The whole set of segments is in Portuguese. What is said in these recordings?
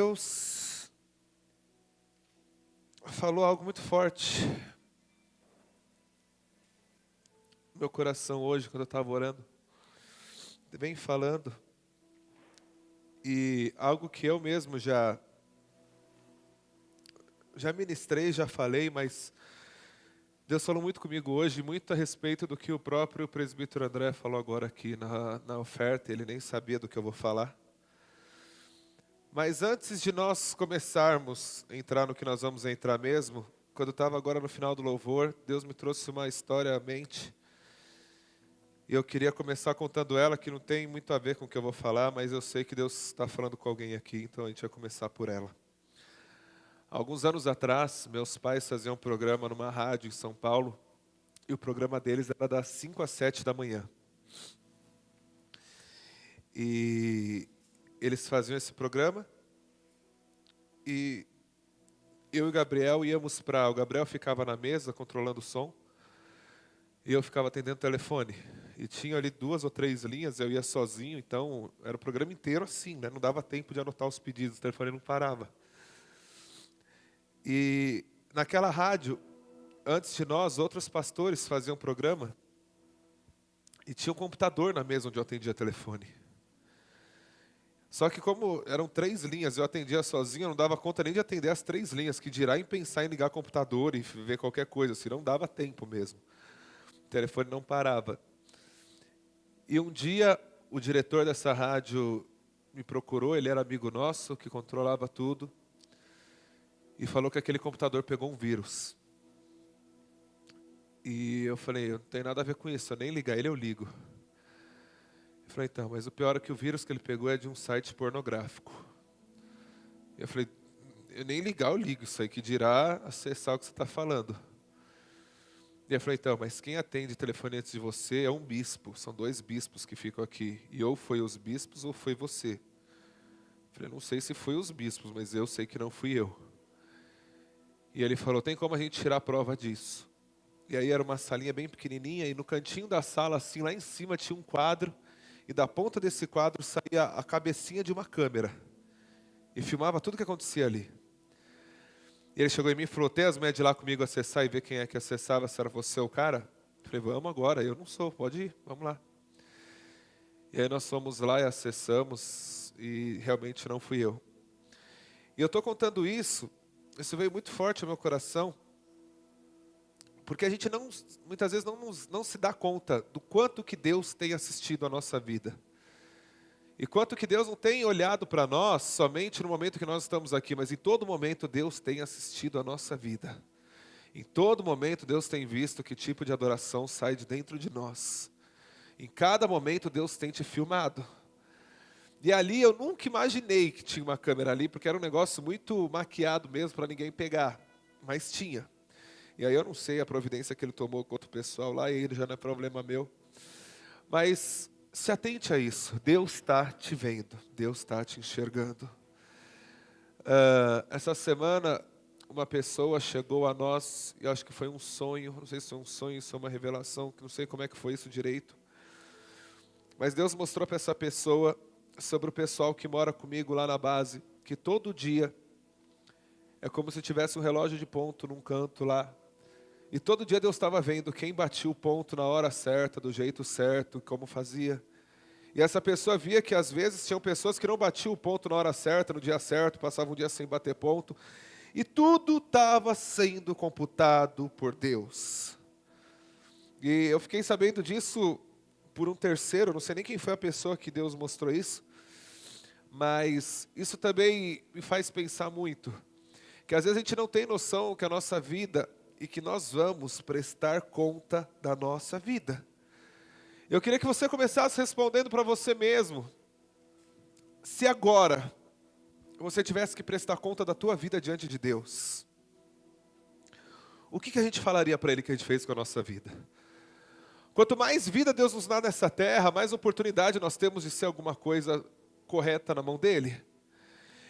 Deus falou algo muito forte no meu coração hoje, quando eu estava orando. Ele vem falando, e algo que eu mesmo já ministrei, já falei, mas Deus falou muito comigo hoje, muito a respeito do que o próprio presbítero André falou agora aqui na oferta. Ele nem sabia do que eu vou falar. Mas antes de nós começarmos a entrar no que nós vamos entrar mesmo, quando eu estava agora no final do louvor, Deus me trouxe uma história à mente. E eu queria começar contando ela, que não tem muito a ver com o que eu vou falar, mas eu sei que Deus está falando com alguém aqui, então a gente vai começar por ela. Alguns anos atrás, meus pais faziam um programa numa rádio em São Paulo, e o programa deles era das 5 às 7 da manhã. E eles faziam esse programa, e eu e o Gabriel íamos para... O Gabriel ficava na mesa, controlando o som, e eu ficava atendendo o telefone. E tinha ali 2 ou 3 linhas, eu ia sozinho, então era o programa inteiro assim, né? Não dava tempo de anotar os pedidos, o telefone não parava. E naquela rádio, antes de nós, outros pastores faziam programa, e tinha um computador na mesa onde eu atendia telefone. Só que como eram 3 linhas, eu atendia sozinho, eu não dava conta nem de atender as 3 linhas, que dirá em pensar em ligar o computador e ver qualquer coisa, assim, não dava tempo mesmo. O telefone não parava. E um dia, o diretor dessa rádio me procurou, ele era amigo nosso, que controlava tudo, e falou que aquele computador pegou um vírus. E eu falei, eu não tenho nada a ver com isso, eu nem ligar ele, eu ligo. Eu falei, então, mas o pior é que o vírus que ele pegou é de um site pornográfico. Eu falei, eu nem ligar, eu ligo isso aí, que dirá acessar o que você está falando. E eu falei, então, mas quem atende telefone antes de você é um bispo. São 2 bispos que ficam aqui. E ou foi os bispos ou foi você. Eu falei, não sei se foi os bispos, mas eu sei que não fui eu. E ele falou, tem como a gente tirar a prova disso? E aí era uma salinha bem pequenininha, e no cantinho da sala, assim, lá em cima tinha um quadro, e da ponta desse quadro saía a cabecinha de uma câmera. E filmava tudo o que acontecia ali. E ele chegou em mim e falou, tem as mulheres de lá comigo acessar e ver quem é que acessava, se era você ou o cara? Eu falei, vamos agora. Eu não sou, pode ir, vamos lá. E aí nós fomos lá e acessamos, e realmente não fui eu. E eu estou contando isso veio muito forte ao meu coração, porque a gente muitas vezes não se dá conta do quanto que Deus tem assistido a nossa vida. E quanto que Deus não tem olhado para nós somente no momento que nós estamos aqui, mas em todo momento Deus tem assistido a nossa vida. Em todo momento Deus tem visto que tipo de adoração sai de dentro de nós. Em cada momento Deus tem te filmado. E ali eu nunca imaginei que tinha uma câmera ali, porque era um negócio muito maquiado mesmo para ninguém pegar. Mas tinha. E aí eu não sei a providência que ele tomou com outro pessoal lá, e ele já não é problema meu. Mas se atente a isso, Deus está te vendo, Deus está te enxergando. Essa semana, uma pessoa chegou a nós, e acho que foi um sonho, não sei se foi um sonho, se foi uma revelação, que não sei como é que foi isso direito. Mas Deus mostrou para essa pessoa sobre o pessoal que mora comigo lá na base, que todo dia é como se tivesse um relógio de ponto num canto lá. E todo dia Deus estava vendo quem batia o ponto na hora certa, do jeito certo, como fazia. E essa pessoa via que às vezes tinham pessoas que não batiam o ponto na hora certa, no dia certo, passavam um dia sem bater ponto. E tudo estava sendo computado por Deus. E eu fiquei sabendo disso por um terceiro, não sei nem quem foi a pessoa que Deus mostrou isso. Mas isso também me faz pensar muito. Que às vezes a gente não tem noção que a nossa vida e que nós vamos prestar conta da nossa vida. Eu queria que você começasse respondendo para você mesmo. Se agora você tivesse que prestar conta da tua vida diante de Deus, o que a gente falaria para Ele que a gente fez com a nossa vida? Quanto mais vida Deus nos dá nessa terra, mais oportunidade nós temos de ser alguma coisa correta na mão dEle.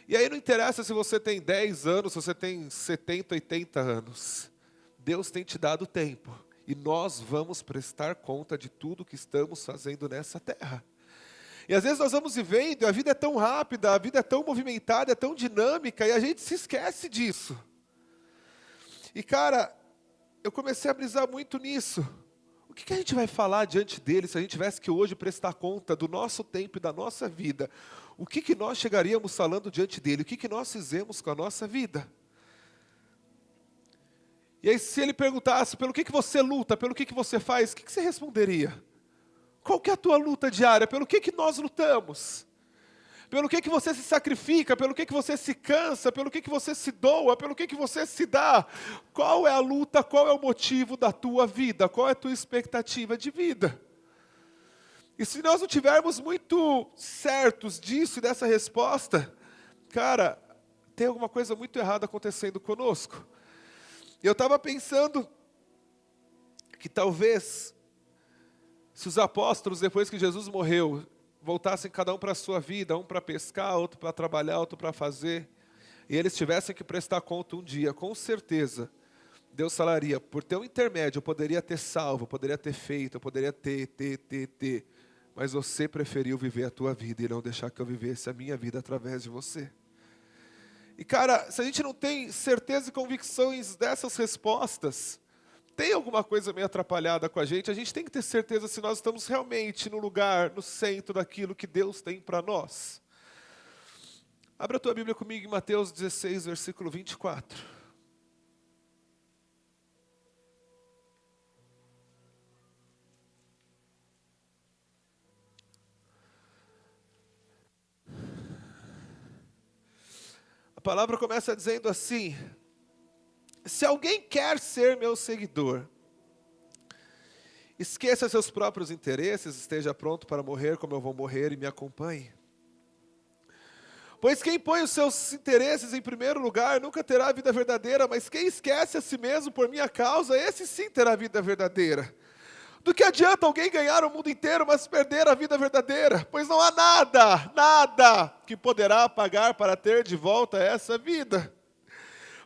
E aí não interessa se você tem 10 anos, se você tem 70, 80 anos. Deus tem te dado tempo. E nós vamos prestar conta de tudo que estamos fazendo nessa terra. E às vezes nós vamos vivendo, e a vida é tão rápida, a vida é tão movimentada, é tão dinâmica, e a gente se esquece disso. E cara, eu comecei a brisar muito nisso. O que a gente vai falar diante dele se a gente tivesse que hoje prestar conta do nosso tempo e da nossa vida? O que nós chegaríamos falando diante dele? O que nós fizemos com a nossa vida? E aí se ele perguntasse, pelo que você luta, pelo que você faz, o que você responderia? Qual que é a tua luta diária? Pelo que nós lutamos? Pelo que você se sacrifica? Pelo que você se cansa? Pelo que você se doa? Pelo que você se dá? Qual é a luta? Qual é o motivo da tua vida? Qual é a tua expectativa de vida? E se nós não tivermos muito certos disso e dessa resposta, cara, tem alguma coisa muito errada acontecendo conosco. E eu estava pensando que talvez, se os apóstolos, depois que Jesus morreu, voltassem cada um para a sua vida, um para pescar, outro para trabalhar, outro para fazer, e eles tivessem que prestar conta um dia, com certeza, Deus falaria, por teu intermédio eu poderia ter salvo, eu poderia ter feito, eu poderia ter, mas você preferiu viver a tua vida e não deixar que eu vivesse a minha vida através de você. E cara, se a gente não tem certeza e convicções dessas respostas, tem alguma coisa meio atrapalhada com a gente tem que ter certeza se nós estamos realmente no lugar, no centro daquilo que Deus tem para nós. Abra a tua Bíblia comigo em Mateus 16, versículo 24. A palavra começa dizendo assim: se alguém quer ser meu seguidor, esqueça seus próprios interesses, esteja pronto para morrer como eu vou morrer e me acompanhe. Pois quem põe os seus interesses em primeiro lugar nunca terá a vida verdadeira, mas quem esquece a si mesmo por minha causa, esse sim terá a vida verdadeira. Do que adianta alguém ganhar o mundo inteiro, mas perder a vida verdadeira? Pois não há nada que poderá pagar para ter de volta essa vida.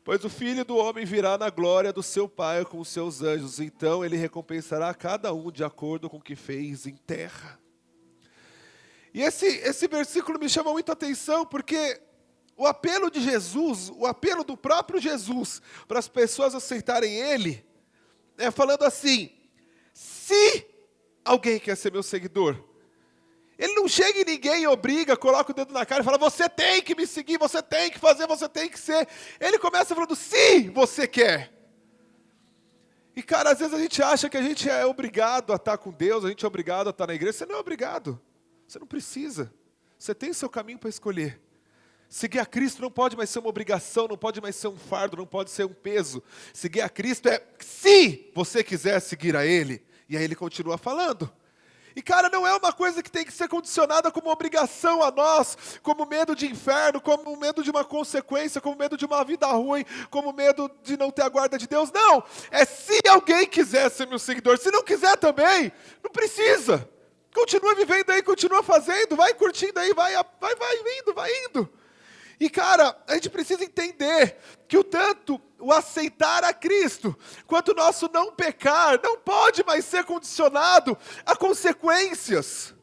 Pois o Filho do Homem virá na glória do seu Pai com os seus anjos, então ele recompensará cada um de acordo com o que fez em terra. E esse versículo me chama muito a atenção, porque o apelo de Jesus, o apelo do próprio Jesus, para as pessoas aceitarem ele, é falando assim: se alguém quer ser meu seguidor, ele não chega em ninguém e obriga, coloca o dedo na cara e fala, você tem que me seguir, você tem que fazer, você tem que ser. Ele começa falando, se você quer. E cara, às vezes a gente acha que a gente é obrigado a estar com Deus, a gente é obrigado a estar na igreja. Você não é obrigado, você não precisa. Você tem o seu caminho para escolher. Seguir a Cristo não pode mais ser uma obrigação, não pode mais ser um fardo, não pode ser um peso. Seguir a Cristo é se você quiser seguir a Ele. E aí ele continua falando. E cara, não é uma coisa que tem que ser condicionada como obrigação a nós, como medo de inferno, como medo de uma consequência, como medo de uma vida ruim, como medo de não ter a guarda de Deus. Não, é se alguém quiser ser meu seguidor. Se não quiser também, não precisa. Continua vivendo aí, continua fazendo, vai curtindo aí, vai indo. E cara, a gente precisa entender que tanto o aceitar a Cristo, quanto o nosso não pecar, não pode mais ser condicionado a consequências.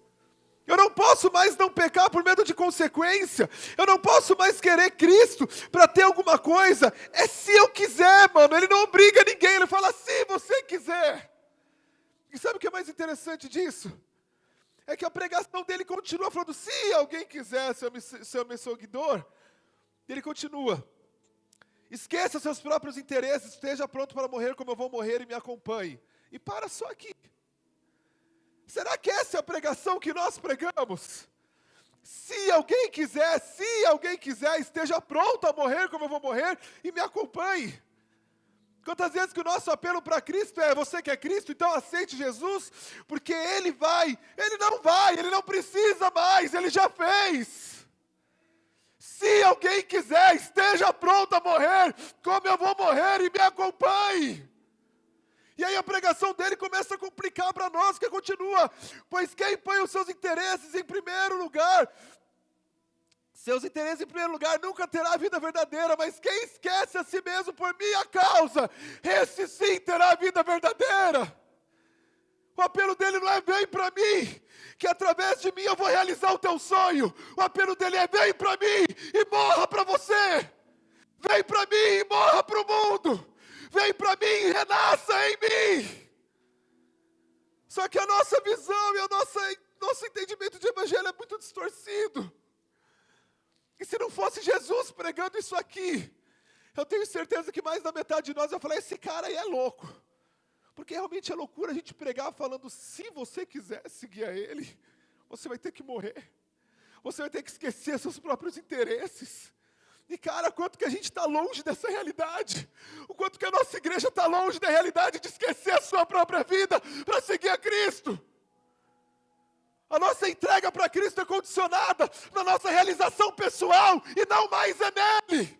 Eu não posso mais não pecar por medo de consequência. Eu não posso mais querer Cristo para ter alguma coisa. É se eu quiser, mano. Ele não obriga ninguém, ele fala se você quiser. E sabe o que é mais interessante disso? É que a pregação dele continua falando, se alguém quiser ser meu seguidor, ele continua, esqueça seus próprios interesses, esteja pronto para morrer como eu vou morrer e me acompanhe. E para só aqui. Será que essa é a pregação que nós pregamos? Se alguém quiser, esteja pronto a morrer como eu vou morrer e me acompanhe. Quantas vezes que o nosso apelo para Cristo é, você quer Cristo, então aceite Jesus, porque Ele não precisa mais, Ele já fez. Se alguém quiser, esteja pronto a morrer, como eu vou morrer e me acompanhe. E aí a pregação dele começa a complicar para nós, que continua, pois quem põe os seus interesses em primeiro lugar, nunca terá a vida verdadeira, mas quem esquece a si mesmo por minha causa, esse sim terá a vida verdadeira. O apelo dele não é vem para mim, que através de mim eu vou realizar o teu sonho. O apelo dele é: vem para mim e morra para você. Vem para mim e morra para o mundo. Vem para mim e renasça em mim. Só que a nossa visão e nosso entendimento de evangelho é muito distorcido. E se não fosse Jesus pregando isso aqui, eu tenho certeza que mais da metade de nós ia falar: esse cara aí é louco. Porque realmente é loucura a gente pregar falando: se você quiser seguir a Ele, você vai ter que morrer. Você vai ter que esquecer seus próprios interesses. E cara, quanto que a gente está longe dessa realidade. O quanto que a nossa igreja está longe da realidade de esquecer a sua própria vida para seguir a Cristo. A nossa entrega para Cristo é condicionada na nossa realização pessoal e não mais é nele.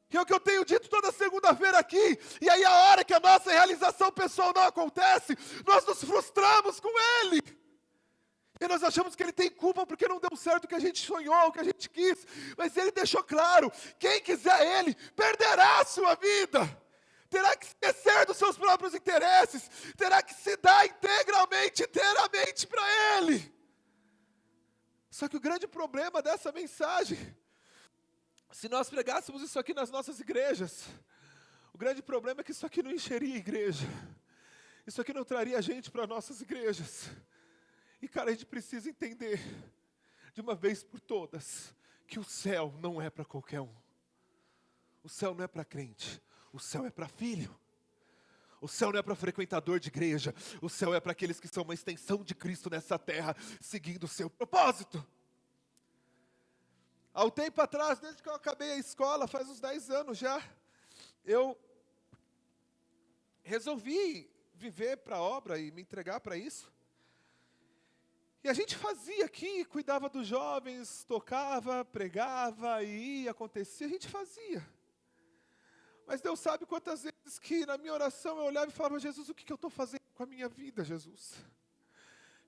Que é o que eu tenho dito toda segunda-feira aqui. E aí a hora que a nossa realização pessoal não acontece, nós nos frustramos com Ele. E nós achamos que Ele tem culpa porque não deu certo o que a gente sonhou, o que a gente quis. Mas Ele deixou claro: quem quiser Ele, perderá a sua vida. Terá que esquecer dos seus próprios interesses. Terá que se dar inteiramente para Ele. Só que o grande problema dessa mensagem, se nós pregássemos isso aqui nas nossas igrejas, o grande problema é que isso aqui não encheria a igreja. Isso aqui não traria gente para nossas igrejas. E cara, a gente precisa entender, de uma vez por todas, que o céu não é para qualquer um. O céu não é para crente, o céu é para filho. O céu não é para frequentador de igreja, o céu é para aqueles que são uma extensão de Cristo nessa terra, seguindo o seu propósito. Há um tempo atrás, desde que eu acabei a escola, faz uns 10 anos já, eu resolvi viver para a obra e me entregar para isso. E a gente fazia aqui, cuidava dos jovens, tocava, pregava, e ia, acontecia, a gente fazia. Mas Deus sabe quantas vezes que na minha oração eu olhava e falava: Jesus, o que eu estou fazendo com a minha vida, Jesus?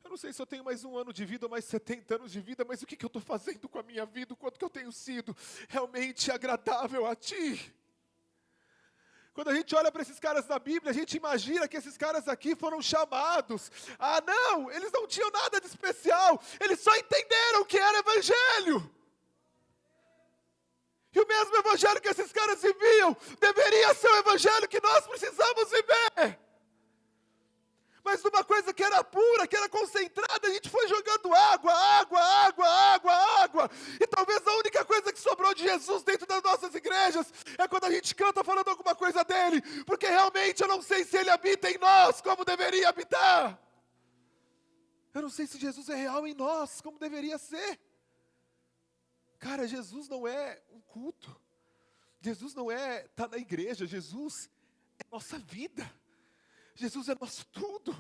Eu não sei se eu tenho mais 1 ano de vida ou mais 70 anos de vida, mas o que eu estou fazendo com a minha vida? O quanto que eu tenho sido realmente agradável a Ti? Quando a gente olha para esses caras na Bíblia, a gente imagina que esses caras aqui foram chamados. Ah, não, eles não tinham nada de especial. Eles só entenderam o que era evangelho. E o mesmo evangelho que esses caras viviam, deveria ser o evangelho que nós precisamos viver. Mas numa coisa que era pura, que era concentrada, a gente foi jogando água. E talvez a única coisa que sobrou de Jesus dentro das nossas igrejas é quando a gente canta falando alguma coisa dele. Porque realmente eu não sei se ele habita em nós como deveria habitar. Eu não sei se Jesus é real em nós como deveria ser. Cara, Jesus não é um culto. Jesus não é estar na igreja. Jesus é nossa vida. Jesus é nosso tudo.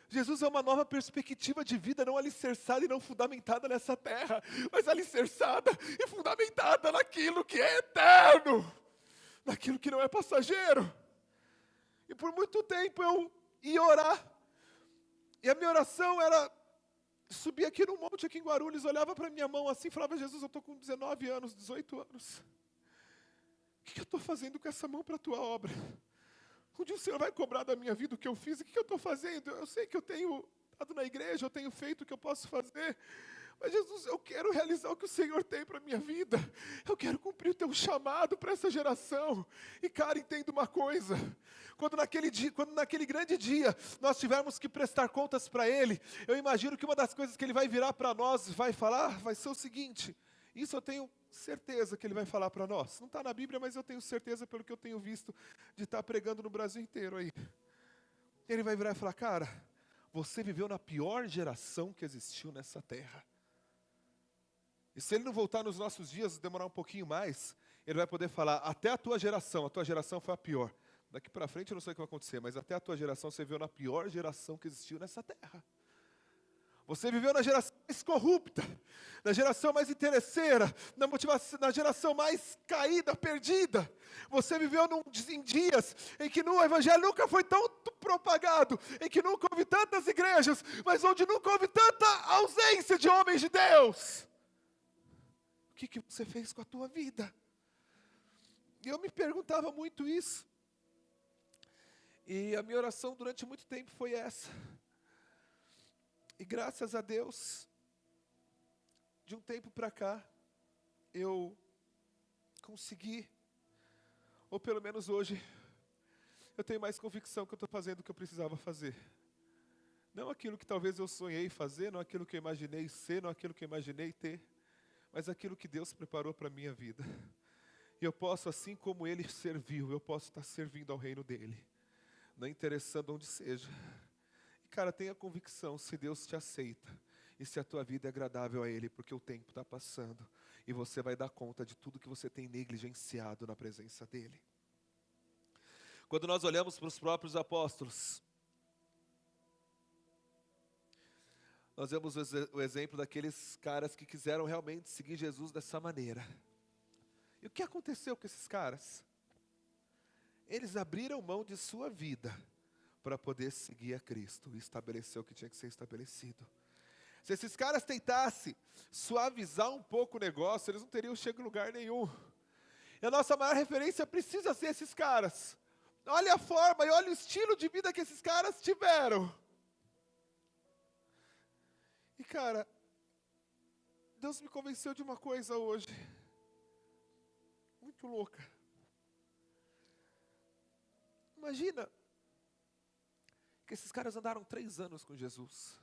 Jesus é uma nova perspectiva de vida, não alicerçada e não fundamentada nessa terra, mas alicerçada e fundamentada naquilo que é eterno, naquilo que não é passageiro. E por muito tempo eu ia orar, e a minha oração era subir aqui no monte, aqui em Guarulhos, olhava para minha mão assim e falava: Jesus, eu estou com 19 anos, 18 anos. O que eu estou fazendo com essa mão para a tua obra? Um dia o Senhor vai cobrar da minha vida o que eu fiz, o que eu estou fazendo? Eu sei que eu tenho estado na igreja, eu tenho feito o que eu posso fazer, mas Jesus, eu quero realizar o que o Senhor tem para a minha vida. Eu quero cumprir o teu chamado para essa geração. E cara, entenda uma coisa, quando naquele grande dia nós tivermos que prestar contas para Ele, eu imagino que uma das coisas que Ele vai virar para nós, vai falar, vai ser o seguinte: isso eu tenho certeza que Ele vai falar para nós. Não está na Bíblia, mas eu tenho certeza pelo que eu tenho visto de estar pregando no Brasil inteiro aí. Ele vai virar e falar: cara, você viveu na pior geração que existiu nessa terra. E se Ele não voltar nos nossos dias, demorar um pouquinho mais, Ele vai poder falar: até a tua geração foi a pior. Daqui para frente eu não sei o que vai acontecer, mas até a tua geração você viveu na pior geração que existiu nessa terra. Você viveu na geração mais corrupta, na geração mais interesseira, na geração mais caída, perdida. Você viveu em dias em que o evangelho nunca foi tão propagado, em que nunca houve tantas igrejas, mas onde nunca houve tanta ausência de homens de Deus. O que você fez com a tua vida? E eu me perguntava muito isso. E a minha oração durante muito tempo foi essa: E graças a Deus, de um tempo para cá, eu consegui, ou pelo menos hoje, eu tenho mais convicção que eu estou fazendo o que eu precisava fazer. Não aquilo que talvez eu sonhei fazer, não aquilo que eu imaginei ser, não aquilo que eu imaginei ter, mas aquilo que Deus preparou para a minha vida. E eu posso, assim como Ele serviu, eu posso estar servindo ao reino dEle, não interessando onde seja. E cara, tenha convicção, se Deus te aceita, e se a tua vida é agradável a Ele, porque o tempo está passando, e você vai dar conta de tudo que você tem negligenciado na presença dEle. Quando nós olhamos para os próprios apóstolos, nós vemos o exemplo daqueles caras que quiseram realmente seguir Jesus dessa maneira. E o que aconteceu com esses caras? Eles abriram mão de sua vida para poder seguir a Cristo e estabelecer o que tinha que ser estabelecido. Se esses caras tentassem suavizar um pouco o negócio, eles não teriam chegado em lugar nenhum. E a nossa maior referência precisa ser esses caras. Olha a forma e olha o estilo de vida que esses caras tiveram. E cara, Deus me convenceu de uma coisa hoje. Muito louca. Imagina que esses caras andaram 3 anos com Jesus.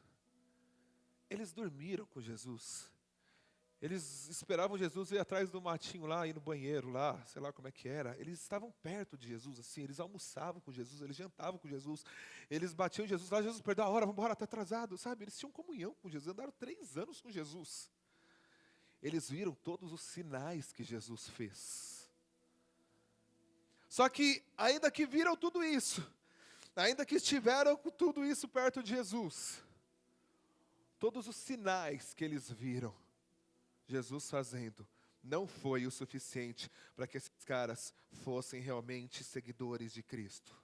Eles dormiram com Jesus. Eles esperavam Jesus ir atrás do matinho lá, ir no banheiro lá, sei lá como é que era. Eles estavam perto de Jesus, assim, eles almoçavam com Jesus, eles jantavam com Jesus. Eles batiam em Jesus lá, Jesus, perdeu a hora, vamos embora, está atrasado, sabe? Eles tinham comunhão com Jesus, andaram 3 anos com Jesus. Eles viram todos os sinais que Jesus fez. Só que, ainda que viram tudo isso, ainda que estiveram com tudo isso perto de Jesus, todos os sinais que eles viram Jesus fazendo, não foi o suficiente para que esses caras fossem realmente seguidores de Cristo.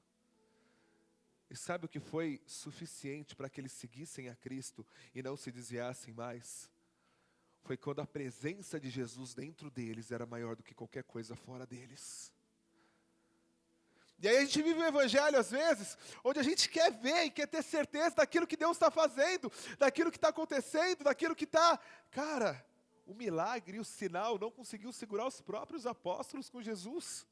E sabe o que foi suficiente para que eles seguissem a Cristo e não se desviassem mais? Foi quando a presença de Jesus dentro deles era maior do que qualquer coisa fora deles. E aí a gente vive um evangelho às vezes, onde a gente quer ver e quer ter certeza daquilo que Deus está fazendo, daquilo que está acontecendo, daquilo que está... Cara, o milagre e o sinal não conseguiu segurar os próprios apóstolos com Jesus.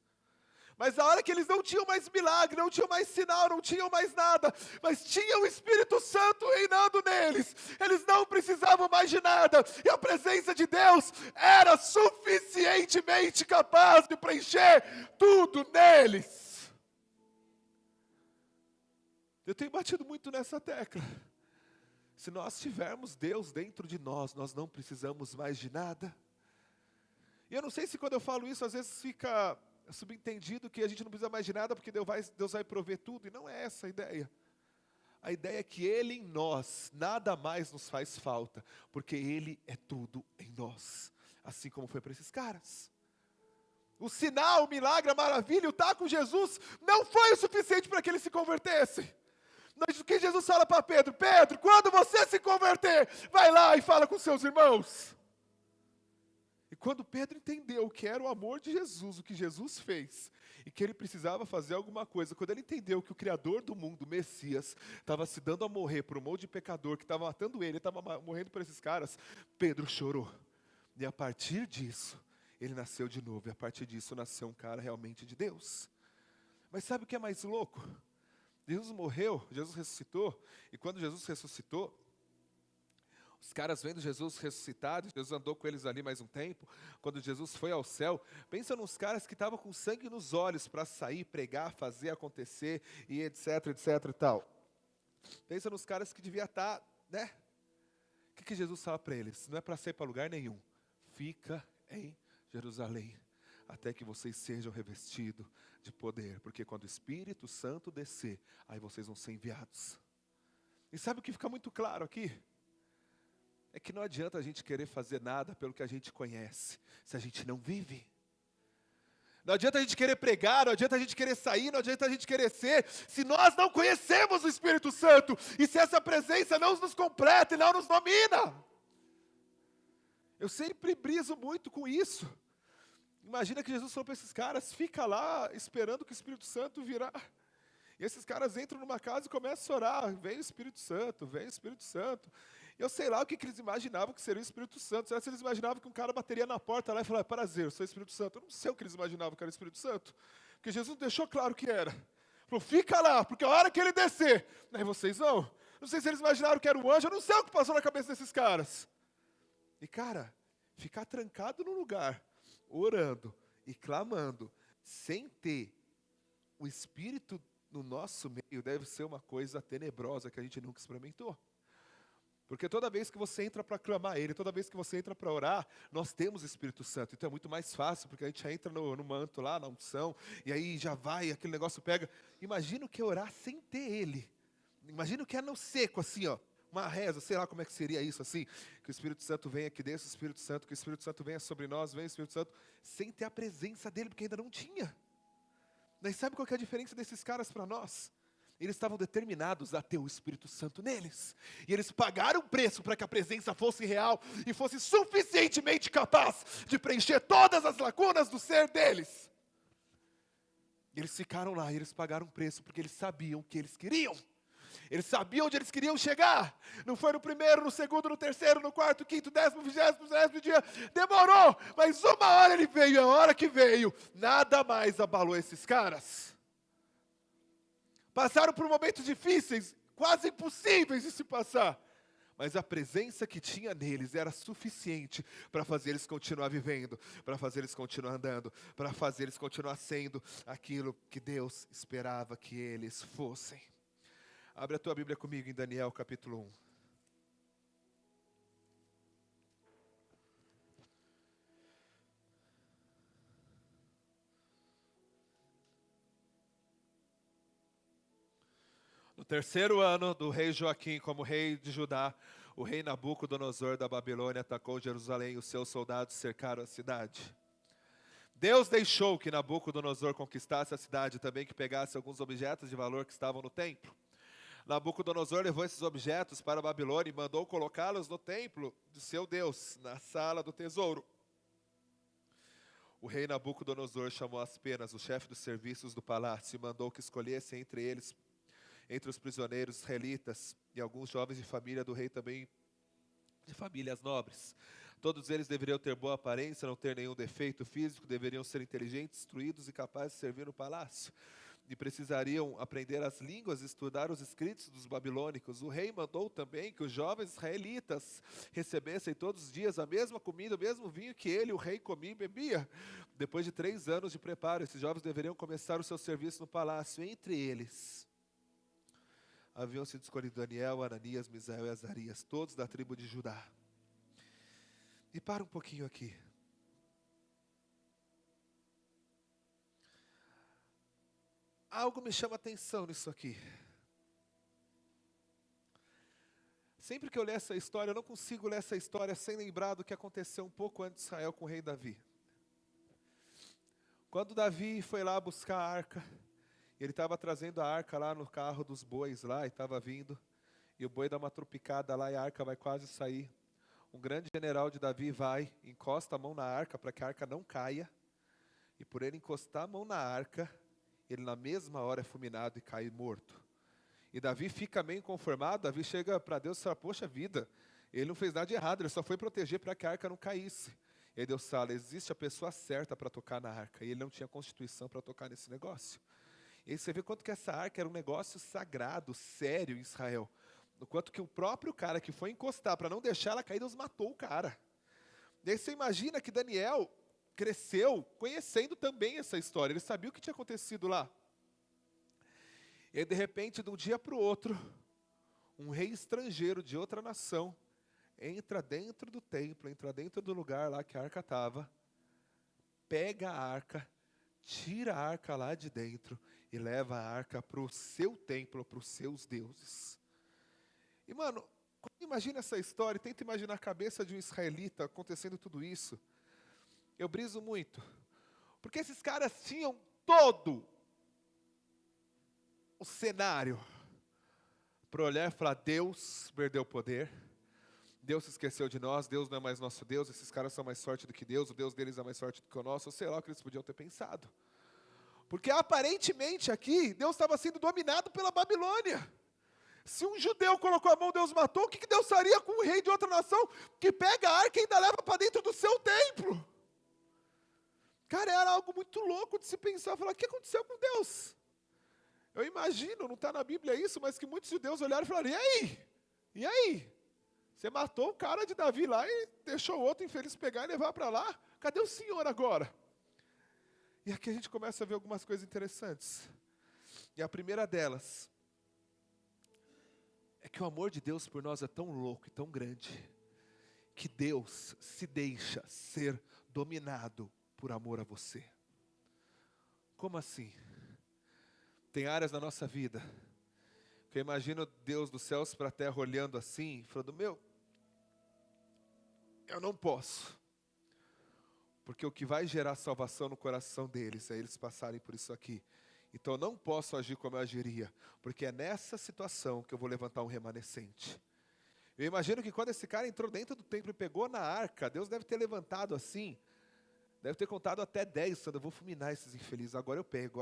Mas a hora que eles não tinham mais milagre, não tinham mais sinal, não tinham mais nada, mas tinham o Espírito Santo reinando neles, eles não precisavam mais de nada, e a presença de Deus era suficientemente capaz de preencher tudo neles. Eu tenho batido muito nessa tecla. Se nós tivermos Deus dentro de nós, nós não precisamos mais de nada. E eu não sei se quando eu falo isso, às vezes fica subentendido que a gente não precisa mais de nada, porque Deus vai prover tudo, e não é essa a ideia. A ideia é que Ele em nós, nada mais nos faz falta, porque Ele é tudo em nós, assim como foi para esses caras. O sinal, o milagre, a maravilha, o estar com Jesus, não foi o suficiente para que eles se convertessem. Mas o que Jesus fala para Pedro? Pedro, quando você se converter, vai lá e fala com seus irmãos. E quando Pedro entendeu o que era o amor de Jesus, o que Jesus fez, e que ele precisava fazer alguma coisa, quando ele entendeu que o Criador do mundo, o Messias, estava se dando a morrer por um monte de pecador, que estava matando ele estava morrendo por esses caras, Pedro chorou. E a partir disso, ele nasceu de novo, e a partir disso nasceu um cara realmente de Deus. Mas sabe o que é mais louco? Jesus morreu, Jesus ressuscitou, e quando Jesus ressuscitou, os caras vendo Jesus ressuscitado, Jesus andou com eles ali mais um tempo, quando Jesus foi ao céu, pensa nos caras que estavam com sangue nos olhos para sair, pregar, fazer acontecer, e etc, etc e tal. Pensa nos caras que devia estar, né? O que Jesus fala para eles? Não é para sair para lugar nenhum, fica em Jerusalém, até que vocês sejam revestidos de poder, porque quando o Espírito Santo descer, aí vocês vão ser enviados. E sabe o que fica muito claro aqui? É que não adianta a gente querer fazer nada pelo que a gente conhece, se a gente não vive. Não adianta a gente querer pregar, não adianta a gente querer sair, não adianta a gente querer ser, se nós não conhecemos o Espírito Santo, e se essa presença não nos completa e não nos domina. Eu sempre briso muito com isso. Imagina que Jesus falou para esses caras, fica lá esperando que o Espírito Santo virá. E esses caras entram numa casa e começam a orar, vem o Espírito Santo, vem o Espírito Santo. Eu sei lá o que eles imaginavam que seria o Espírito Santo. Será que eles imaginavam que um cara bateria na porta lá e falaria, prazer, eu sou o Espírito Santo. Eu não sei o que eles imaginavam que era o Espírito Santo. Porque Jesus deixou claro que era. Falou, fica lá, porque a hora que ele descer, aí vocês vão. Não sei se eles imaginaram que era um anjo, eu não sei o que passou na cabeça desses caras. E cara, ficar trancado no lugar, orando e clamando, sem ter o Espírito no nosso meio, deve ser uma coisa tenebrosa que a gente nunca experimentou. Porque toda vez que você entra para clamar Ele, toda vez que você entra para orar, nós temos o Espírito Santo. Então é muito mais fácil, porque a gente já entra no manto lá, na unção, e aí já vai, aquele negócio pega. Imagina o que é orar sem ter Ele. Imagina o que é no seco, assim, ó. Uma reza, sei lá como é que seria isso, assim. Que o Espírito Santo venha, que desça o Espírito Santo, que o Espírito Santo venha sobre nós, venha o Espírito Santo, sem ter a presença dEle, porque ainda não tinha. Mas sabe qual que é a diferença desses caras para nós? Eles estavam determinados a ter o Espírito Santo neles. E eles pagaram o preço para que a presença fosse real e fosse suficientemente capaz de preencher todas as lacunas do ser deles. E eles ficaram lá e eles pagaram o preço porque eles sabiam o que eles queriam. Eles sabiam onde eles queriam chegar. Não foi no primeiro, no segundo, no terceiro, no quarto, quinto, 10º, 20º dia. Demorou, mas uma hora ele veio. E a hora que veio, nada mais abalou esses caras. Passaram por momentos difíceis, quase impossíveis de se passar. Mas a presença que tinha neles era suficiente para fazer eles continuar vivendo, para fazer eles continuar andando, para fazer eles continuar sendo aquilo que Deus esperava que eles fossem. Abre a tua Bíblia comigo em Daniel capítulo 1. No terceiro ano do rei Joaquim como rei de Judá, o rei Nabucodonosor da Babilônia atacou Jerusalém e os seus soldados cercaram a cidade. Deus deixou que Nabucodonosor conquistasse a cidade e também que pegasse alguns objetos de valor que estavam no templo. Nabucodonosor levou esses objetos para a Babilônia e mandou colocá-los no templo de seu Deus, na sala do tesouro. O rei Nabucodonosor chamou as penas, o chefe dos serviços do palácio, e mandou que escolhessem entre eles, entre os prisioneiros israelitas e alguns jovens de família do rei também, de famílias nobres. Todos eles deveriam ter boa aparência, não ter nenhum defeito físico, deveriam ser inteligentes, instruídos e capazes de servir no palácio. E precisariam aprender as línguas e estudar os escritos dos babilônicos. O rei mandou também que os jovens israelitas recebessem todos os dias a mesma comida, o mesmo vinho que ele, o rei, comia e bebia. Depois de 3 anos de preparo, esses jovens deveriam começar o seu serviço no palácio. Entre eles haviam sido escolhidos Daniel, Ananias, Misael e Azarias, todos da tribo de Judá. E para um pouquinho aqui. Algo me chama atenção nisso aqui. Sempre que eu leio essa história, eu não consigo ler essa história sem lembrar do que aconteceu um pouco antes de Israel com o rei Davi. Quando Davi foi lá buscar a arca, ele estava trazendo a arca lá no carro dos bois lá, e estava vindo, e o boi dá uma tropicada lá e a arca vai quase sair. Um grande general de Davi vai, encosta a mão na arca para que a arca não caia, e por ele encostar a mão na arca, ele na mesma hora é fulminado e cai morto. E Davi fica meio inconformado, Davi chega para Deus e fala, poxa vida, ele não fez nada de errado, ele só foi proteger para que a arca não caísse. E aí Deus fala, existe a pessoa certa para tocar na arca, e ele não tinha constituição para tocar nesse negócio. E aí você vê quanto que essa arca era um negócio sagrado, sério em Israel. No quanto que o próprio cara que foi encostar para não deixar ela cair, Deus matou o cara. E aí você imagina que Daniel cresceu conhecendo também essa história. Ele sabia o que tinha acontecido lá. E aí, de repente, de um dia para o outro, um rei estrangeiro de outra nação entra dentro do templo, entra dentro do lugar lá que a arca estava, pega a arca, tira a arca lá de dentro e leva a arca para o seu templo, para os seus deuses. E, mano, quando imagina essa história, tenta imaginar a cabeça de um israelita acontecendo tudo isso. Eu briso muito. Porque esses caras tinham todo o cenário para olhar e falar, Deus perdeu o poder, Deus se esqueceu de nós, Deus não é mais nosso Deus, esses caras são mais fortes do que Deus, o Deus deles é mais forte do que o nosso, eu sei lá o que eles podiam ter pensado. Porque aparentemente aqui, Deus estava sendo dominado pela Babilônia. Se um judeu colocou a mão, Deus matou, o que Deus faria com um rei de outra nação que pega a arca e ainda leva para dentro do seu templo? Cara, era algo muito louco de se pensar, falar, o que aconteceu com Deus? Eu imagino, não está na Bíblia isso, mas que muitos judeus olharam e falaram, e aí? E aí? Você matou o cara de Davi lá e deixou o outro infeliz pegar e levar para lá? Cadê o Senhor agora? E aqui a gente começa a ver algumas coisas interessantes. E a primeira delas é que o amor de Deus por nós é tão louco e tão grande, que Deus se deixa ser dominado por amor a você. Como assim? Tem áreas na nossa vida que eu imagino Deus dos céus para a terra olhando assim, falando, eu não posso. Porque o que vai gerar salvação no coração deles é eles passarem por isso aqui. Então eu não posso agir como eu agiria, porque é nessa situação que eu vou levantar um remanescente. Eu imagino que quando esse cara entrou dentro do templo e pegou na arca, Deus deve ter levantado assim, deve ter contado até 10, falando, eu vou fulminar esses infelizes, agora eu pego,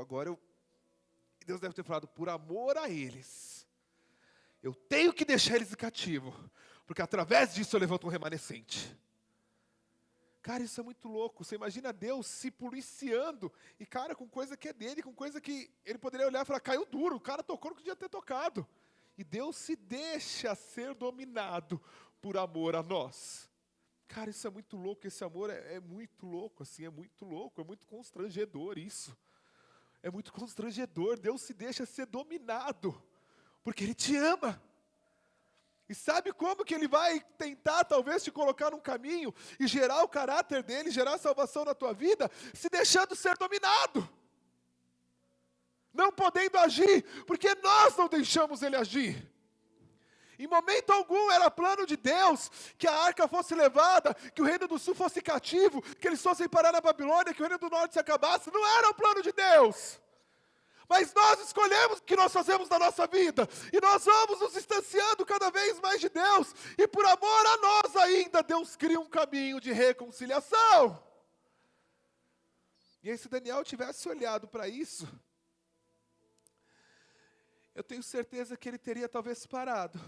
E Deus deve ter falado, por amor a eles, eu tenho que deixar eles cativos, porque através disso eu levanto um remanescente. Cara, isso é muito louco. Você imagina Deus se policiando, e cara, com coisa que é dele, com coisa que ele poderia olhar e falar, caiu duro, o cara tocou no que podia ter tocado. E Deus se deixa ser dominado por amor a nós. Cara, isso é muito louco, esse amor é muito louco, assim, é muito constrangedor isso. É muito constrangedor, Deus se deixa ser dominado, porque Ele te ama. E sabe como que Ele vai tentar, talvez, te colocar num caminho e gerar o caráter dEle, gerar salvação na tua vida, se deixando ser dominado. Não podendo agir, porque nós não deixamos Ele agir. Em momento algum era plano de Deus que a arca fosse levada, que o reino do sul fosse cativo, que eles fossem parar na Babilônia, que o reino do norte se acabasse. Não era o plano de Deus. Mas nós escolhemos o que nós fazemos na nossa vida. E nós vamos nos distanciando cada vez mais de Deus. E por amor a nós ainda, Deus cria um caminho de reconciliação. E aí se Daniel tivesse olhado para isso, eu tenho certeza que ele teria talvez parado.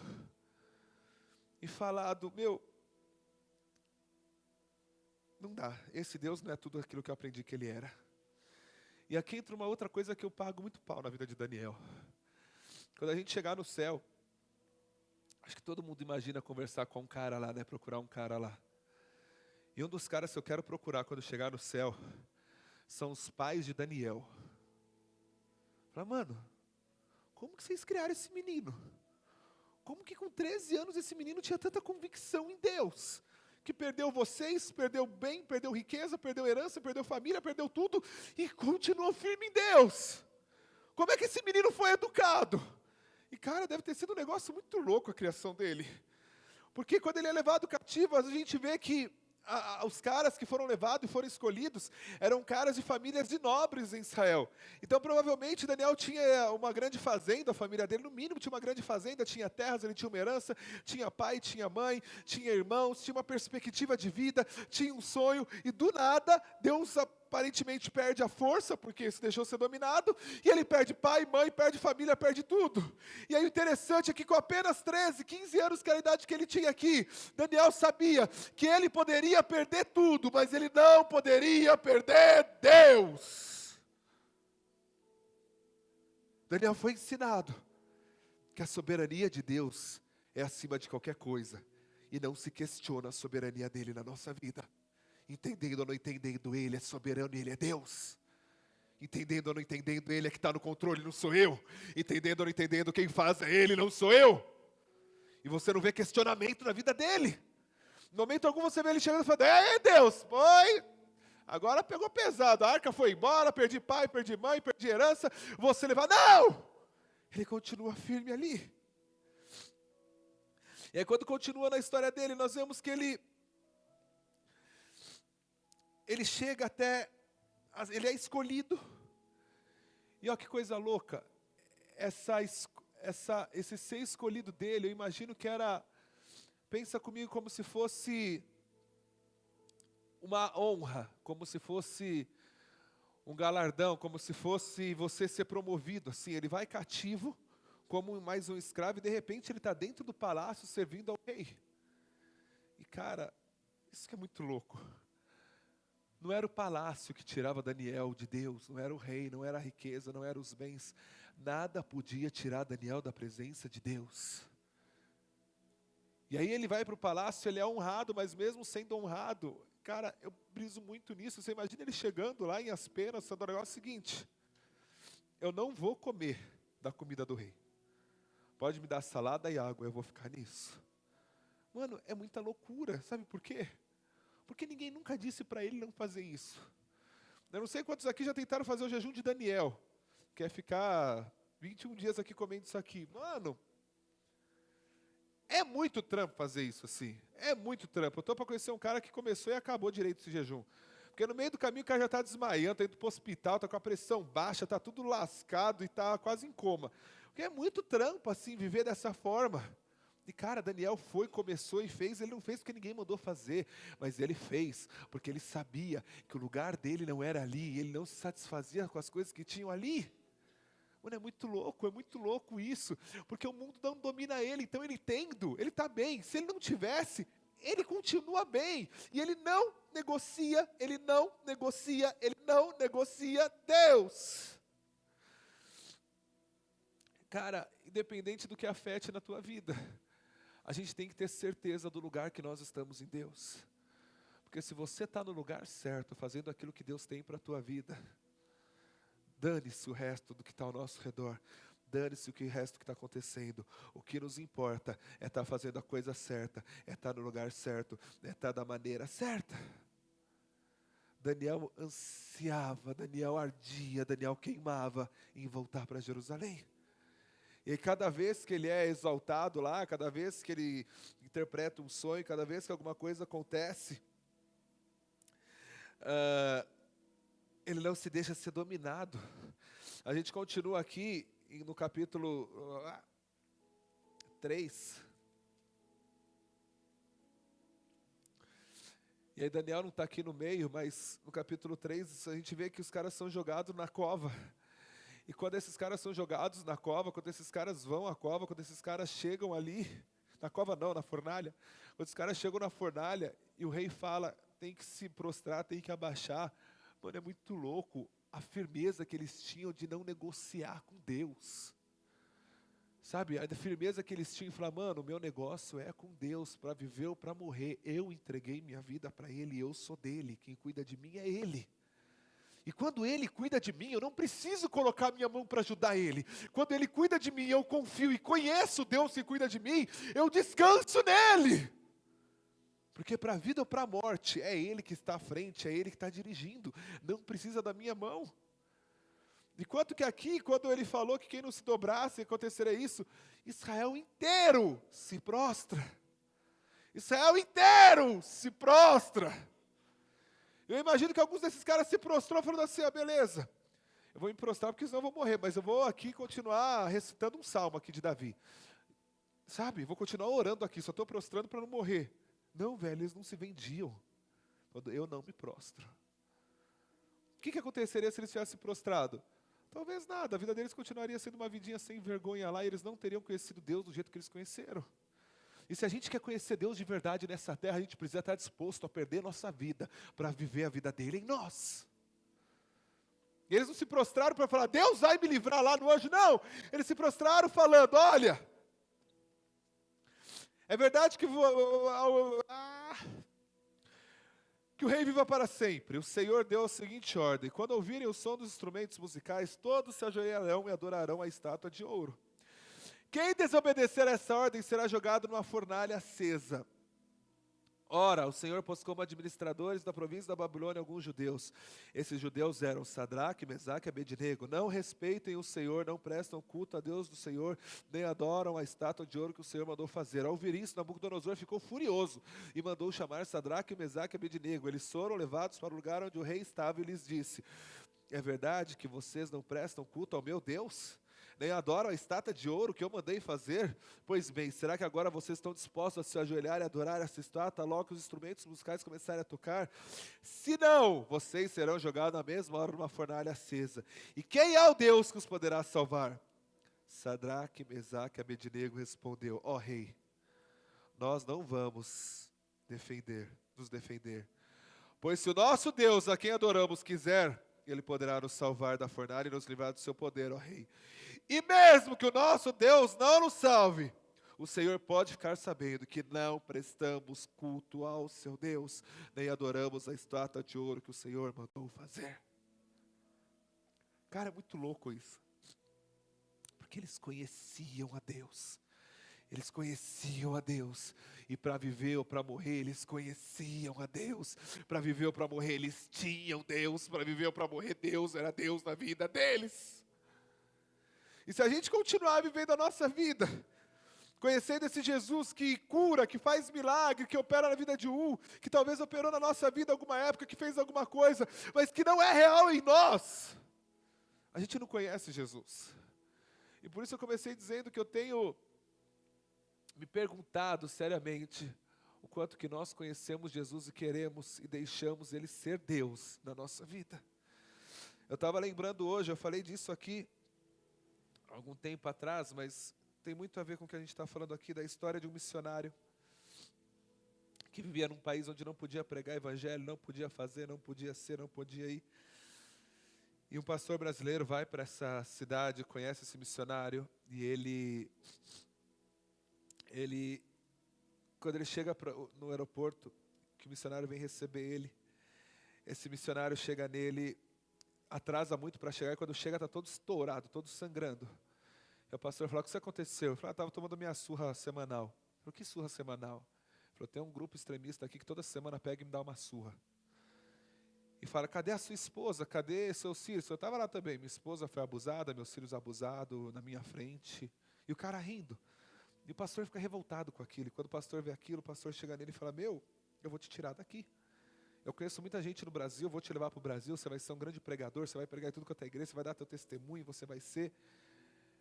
E falado, não dá. Esse Deus não é tudo aquilo que eu aprendi que Ele era. E aqui entra uma outra coisa que eu pago muito pau na vida de Daniel. Quando a gente chegar no céu, acho que todo mundo imagina conversar com um cara lá, né? Procurar um cara lá. E um dos caras que eu quero procurar quando chegar no céu, são os pais de Daniel. Fala, mano, como que vocês criaram esse menino? Como que com 13 anos esse menino tinha tanta convicção em Deus? Que perdeu vocês, perdeu bem, perdeu riqueza, perdeu herança, perdeu família, perdeu tudo, e continuou firme em Deus. Como é que esse menino foi educado? E cara, deve ter sido um negócio muito louco a criação dele. Porque quando ele é levado cativo, a gente vê que os caras que foram levados e foram escolhidos eram caras de famílias de nobres em Israel. Então provavelmente Daniel tinha uma grande fazenda, a família dele no mínimo tinha uma grande fazenda, tinha terras, ele tinha uma herança, tinha pai, tinha mãe, tinha irmãos, tinha uma perspectiva de vida, tinha um sonho, e do nada Deus aparentemente perde a força, porque se deixou ser dominado, e ele perde pai, mãe, perde família, perde tudo. E aí o interessante é que com apenas 13, 15 anos, que era a idade que ele tinha aqui, Daniel sabia que ele poderia perder tudo, mas ele não poderia perder Deus. Daniel foi ensinado que a soberania de Deus é acima de qualquer coisa, e não se questiona a soberania dele na nossa vida. Entendendo ou não entendendo, Ele é soberano e Ele é Deus. Entendendo ou não entendendo, Ele é que está no controle, não sou eu. Entendendo ou não entendendo, quem faz é Ele, não sou eu. E você não vê questionamento na vida dele. No momento algum você vê ele chegando e falando, Deus, foi, agora pegou pesado, a arca foi embora, perdi pai, perdi mãe, perdi herança, você levar, não! Ele continua firme ali. E aí quando continua na história dele, nós vemos que ele chega até, ele é escolhido, e olha que coisa louca, esse ser escolhido dele, eu imagino que era, pensa comigo como se fosse uma honra, como se fosse um galardão, como se fosse você ser promovido, assim, ele vai cativo, como mais um escravo, e de repente ele está dentro do palácio servindo ao rei. E cara, isso que é muito louco. Não era o palácio que tirava Daniel de Deus, não era o rei, não era a riqueza, não eram os bens. Nada podia tirar Daniel da presença de Deus. E aí ele vai para o palácio, ele é honrado, mas mesmo sendo honrado, cara, eu briso muito nisso. Você imagina ele chegando lá em Aspenas, sendo o negócio seguinte: eu não vou comer da comida do rei. Pode me dar salada e água, eu vou ficar nisso. Mano, é muita loucura, sabe por quê? Porque ninguém nunca disse para ele não fazer isso. Eu não sei quantos aqui já tentaram fazer o jejum de Daniel, que é ficar 21 dias aqui comendo isso aqui. Mano, é muito trampo fazer isso assim. É muito trampo. Eu estou para conhecer um cara que começou e acabou direito esse jejum. Porque no meio do caminho o cara já está desmaiando, está indo para o hospital, está com a pressão baixa, está tudo lascado e está quase em coma. Porque é muito trampo assim, viver dessa forma. E cara, Daniel foi, começou e fez. Ele não fez porque ninguém mandou fazer, mas ele fez porque ele sabia que o lugar dele não era ali. Ele não se satisfazia com as coisas que tinham ali. Mano, é muito louco isso, porque o mundo não domina ele, então ele tendo, ele está bem. Se ele não tivesse, ele continua bem, e ele não negocia, ele não negocia, ele não negocia Deus. Cara, independente do que afete na tua vida, a gente tem que ter certeza do lugar que nós estamos em Deus, porque se você está no lugar certo, fazendo aquilo que Deus tem para a tua vida, dane-se o resto do que está ao nosso redor. Dane-se o resto que está acontecendo. O que nos importa é estar fazendo a coisa certa. É estar no lugar certo. É estar da maneira certa. Daniel ansiava, Daniel ardia, Daniel queimava em voltar para Jerusalém. E cada vez que ele é exaltado lá, cada vez que ele interpreta um sonho, cada vez que alguma coisa acontece, ele não se deixa ser dominado. A gente continua aqui no capítulo 3. E aí Daniel não está aqui no meio, mas no capítulo 3 a gente vê que os caras são jogados na cova. E quando esses caras são jogados na cova, quando esses caras vão à cova, quando esses caras chegam ali, na cova não, na fornalha, quando os caras chegam na fornalha e o rei fala, tem que se prostrar, tem que abaixar. Mano, é muito louco a firmeza que eles tinham de não negociar com Deus. Sabe, a firmeza que eles tinham em falar, mano, o meu negócio é com Deus, para viver ou para morrer. Eu entreguei minha vida para Ele, eu sou dele, quem cuida de mim é Ele. E quando Ele cuida de mim, eu não preciso colocar minha mão para ajudar Ele. Quando Ele cuida de mim, eu confio e conheço Deus que cuida de mim, eu descanso nele. Porque para a vida ou para a morte, é Ele que está à frente, é Ele que está dirigindo. Não precisa da minha mão. Enquanto que aqui, quando Ele falou que quem não se dobrasse, aconteceria isso, Israel inteiro se prostra. Israel inteiro se prostra. Eu imagino que alguns desses caras se prostrou falando assim, beleza, eu vou me prostrar porque senão eu vou morrer, mas eu vou aqui continuar recitando um salmo aqui de Davi. Sabe, vou continuar orando aqui, só estou prostrando para não morrer. Não, velho, eles não se vendiam. Eu não me prostro. O que aconteceria se eles tivessem prostrado? Talvez nada, a vida deles continuaria sendo uma vidinha sem vergonha lá, e eles não teriam conhecido Deus do jeito que eles conheceram. E se a gente quer conhecer Deus de verdade nessa terra, a gente precisa estar disposto a perder nossa vida, para viver a vida dele em nós. E eles não se prostraram para falar, Deus vai me livrar lá no anjo, não. Eles se prostraram falando, olha, é verdade que o rei viva para sempre. O Senhor deu a seguinte ordem, quando ouvirem o som dos instrumentos musicais, todos se ajoelharão e adorarão a estátua de ouro. Quem desobedecer a essa ordem será jogado numa fornalha acesa. Ora, o Senhor pôs como administradores da província da Babilônia alguns judeus. Esses judeus eram Sadraque, Mesaque e Abednego. Não respeitem o Senhor, não prestam culto a Deus do Senhor, nem adoram a estátua de ouro que o Senhor mandou fazer. Ao ouvir isso, Nabucodonosor ficou furioso e mandou chamar Sadraque, Mesaque e Abednego. Eles foram levados para o lugar onde o rei estava e lhes disse, é verdade que vocês não prestam culto ao meu Deus? nem adoram a estátua de ouro que eu mandei fazer? Pois bem, será que agora vocês estão dispostos a se ajoelhar e adorar essa estátua logo que os instrumentos musicais começarem a tocar? Se não, vocês serão jogados na mesma hora numa fornalha acesa. E quem é o Deus que os poderá salvar? Sadraque, Mesaque e Abednego respondeu: ó rei, nós não vamos nos defender. Pois se o nosso Deus, a quem adoramos, quiser, Ele poderá nos salvar da fornalha e nos livrar do seu poder, ó rei. E mesmo que o nosso Deus não nos salve, o Senhor pode ficar sabendo que não prestamos culto ao seu Deus, nem adoramos a estátua de ouro que o Senhor mandou fazer. Cara, é muito louco isso. Porque eles conheciam a Deus. Eles conheciam a Deus, e para viver ou para morrer, eles conheciam a Deus. Para viver ou para morrer, eles tinham Deus. Para viver ou para morrer, Deus era Deus na vida deles. E se a gente continuar vivendo a nossa vida, conhecendo esse Jesus que cura, que faz milagre, que opera na vida de que talvez operou na nossa vida alguma época, que fez alguma coisa, mas que não é real em nós, a gente não conhece Jesus. E por isso eu comecei dizendo que eu tenho me perguntado seriamente o quanto que nós conhecemos Jesus e queremos e deixamos Ele ser Deus na nossa vida. Eu estava lembrando hoje, eu falei disso aqui há algum tempo atrás, mas tem muito a ver com o que a gente está falando aqui, da história de um missionário que vivia num país onde não podia pregar evangelho, não podia fazer, não podia ser, não podia ir. E um pastor brasileiro vai para essa cidade, conhece esse missionário, e ele quando ele chega no aeroporto, que o missionário vem receber ele, esse missionário chega nele, atrasa muito para chegar, e quando chega está todo estourado, todo sangrando. E o pastor falou: o que isso aconteceu? Ele falou: estava tomando minha surra semanal. Ele falou: que surra semanal? Ele falou: tem um grupo extremista aqui que toda semana pega e me dá uma surra. E fala: cadê a sua esposa? Cadê seus filhos? Eu estava lá também, minha esposa foi abusada, meus filhos abusados na minha frente. E o cara rindo. E o pastor fica revoltado com aquilo. E quando o pastor vê aquilo, o pastor chega nele e fala: meu, eu vou te tirar daqui. Eu conheço muita gente no Brasil, eu vou te levar para o Brasil, você vai ser um grande pregador, você vai pregar em tudo quanto é igreja, você vai dar teu testemunho, você vai ser.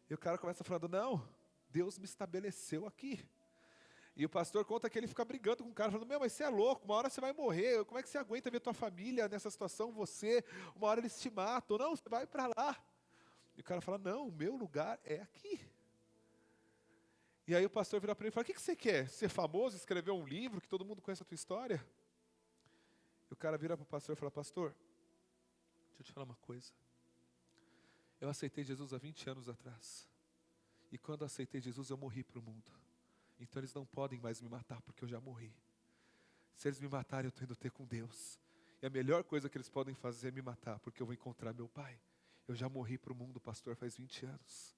E o cara começa falando: não, Deus me estabeleceu aqui. E o pastor conta que ele fica brigando com o cara, falando: meu, mas você é louco, uma hora você vai morrer, como é que você aguenta ver tua família nessa situação, uma hora eles te matam, não, você vai para lá. E o cara fala: não, o meu lugar é aqui. E aí o pastor vira para ele e fala: o que você quer? Ser famoso, escrever um livro, que todo mundo conhece a tua história? E o cara vira para o pastor e fala: pastor, deixa eu te falar uma coisa. Eu aceitei Jesus há 20 anos atrás. E quando eu aceitei Jesus, eu morri para o mundo. Então eles não podem mais me matar, porque eu já morri. Se eles me matarem, eu estou indo ter com Deus. E a melhor coisa que eles podem fazer é me matar, porque eu vou encontrar meu Pai. Eu já morri para o mundo, pastor, faz 20 anos.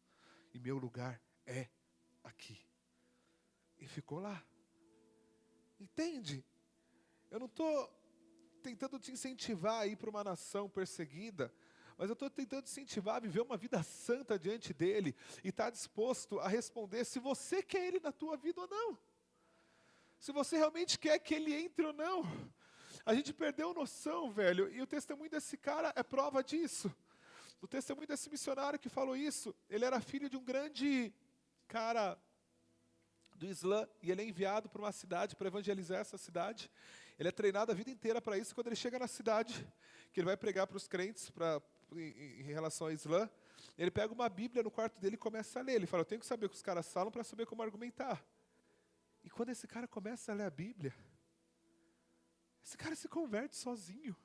E meu lugar é aqui. E ficou lá. Entende? Eu não estou tentando te incentivar a ir para uma nação perseguida, mas eu estou tentando te incentivar a viver uma vida santa diante dEle e estar disposto a responder se você quer Ele na tua vida ou não. Se você realmente quer que Ele entre ou não. A gente perdeu noção, velho, e o testemunho desse cara é prova disso. O testemunho desse missionário que falou isso, ele era filho de um grande cara do Islã, e ele é enviado para uma cidade para evangelizar essa cidade. Ele é treinado a vida inteira para isso. Quando ele chega na cidade, que ele vai pregar para os crentes em relação ao Islã, ele pega uma Bíblia no quarto dele e começa a ler. Ele fala: eu tenho que saber o que os caras falam para saber como argumentar. E quando esse cara começa a ler a Bíblia, esse cara se converte sozinho.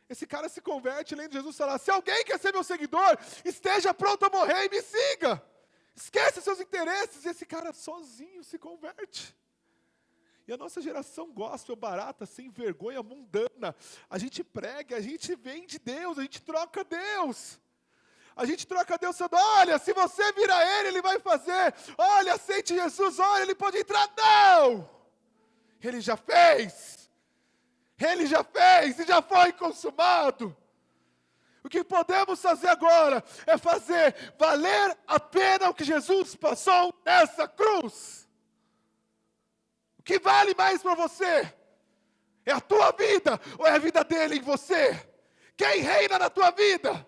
Esse cara se converte lendo Jesus e fala: se alguém quer ser meu seguidor, esteja pronto a morrer e me siga. Esquece seus interesses. E esse cara sozinho se converte. E a nossa geração gospel barata, sem vergonha, mundana. A gente prega, a gente vende Deus, a gente troca Deus. A gente troca Deus falando: olha, se você vira Ele, Ele vai fazer. Olha, aceite Jesus, olha, Ele pode entrar. Não! Ele já fez. Ele já fez e já foi consumado. O que podemos fazer agora é fazer valer a pena o que Jesus passou nessa cruz. O que vale mais para você? É a tua vida ou é a vida dele em você? Quem reina na tua vida?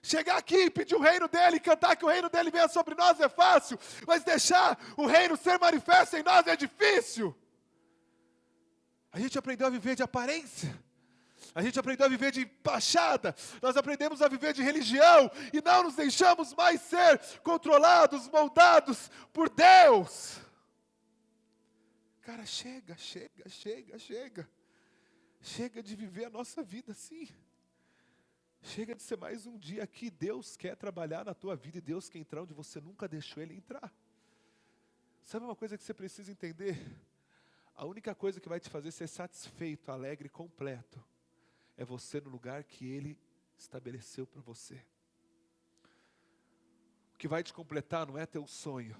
Chegar aqui e pedir o reino dele, cantar que o reino dele venha sobre nós é fácil, mas deixar o reino ser manifesto em nós é difícil. A gente aprendeu a viver de aparência. A gente aprendeu a viver de fachada. Nós aprendemos a viver de religião e não nos deixamos mais ser controlados, moldados por Deus. Cara, chega. Chega de viver a nossa vida assim. Chega de ser mais um dia aqui. Deus quer trabalhar na tua vida e Deus quer entrar onde você nunca deixou Ele entrar. Sabe uma coisa que você precisa entender? A única coisa que vai te fazer ser satisfeito, alegre, completo, é você no lugar que Ele estabeleceu para você. O que vai te completar não é teu sonho.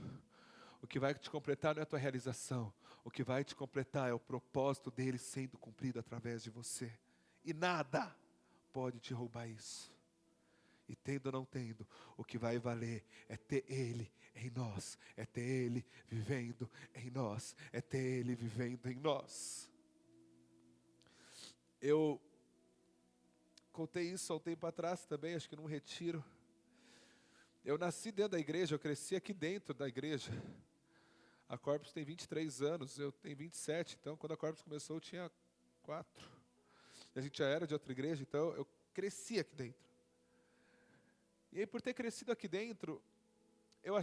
O que vai te completar não é tua realização. O que vai te completar é o propósito dele sendo cumprido através de você. E nada pode te roubar isso. E tendo ou não tendo, o que vai valer é ter Ele em nós. É ter Ele vivendo em nós. É ter Ele vivendo em nós. Eu contei isso há um tempo atrás também, acho que num retiro. Eu nasci dentro da igreja, eu cresci aqui dentro da igreja. A Corpus tem 23 anos, eu tenho 27, então quando a Corpus começou eu tinha 4. A gente já era de outra igreja, então eu cresci aqui dentro. E aí por ter crescido aqui dentro, eu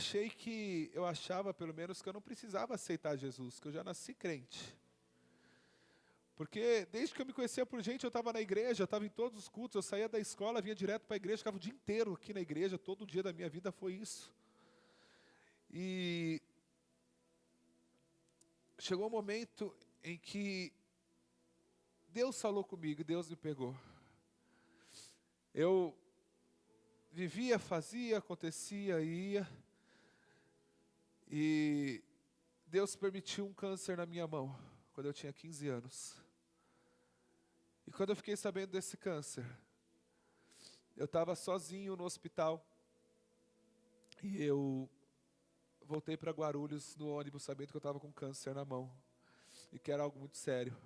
achava pelo menos que eu não precisava aceitar Jesus, que eu já nasci crente. Porque desde que eu me conhecia por gente, eu estava na igreja, eu estava em todos os cultos, eu saía da escola, vinha direto para a igreja, ficava o dia inteiro aqui na igreja, todo dia da minha vida foi isso. E chegou um momento em que Deus falou comigo, Deus me pegou. Eu vivia, fazia, acontecia, ia. E Deus permitiu um câncer na minha mão, quando eu tinha 15 anos. E quando eu fiquei sabendo desse câncer, eu estava sozinho no hospital. E eu voltei para Guarulhos no ônibus, sabendo que eu estava com câncer na mão. E que era algo muito sério.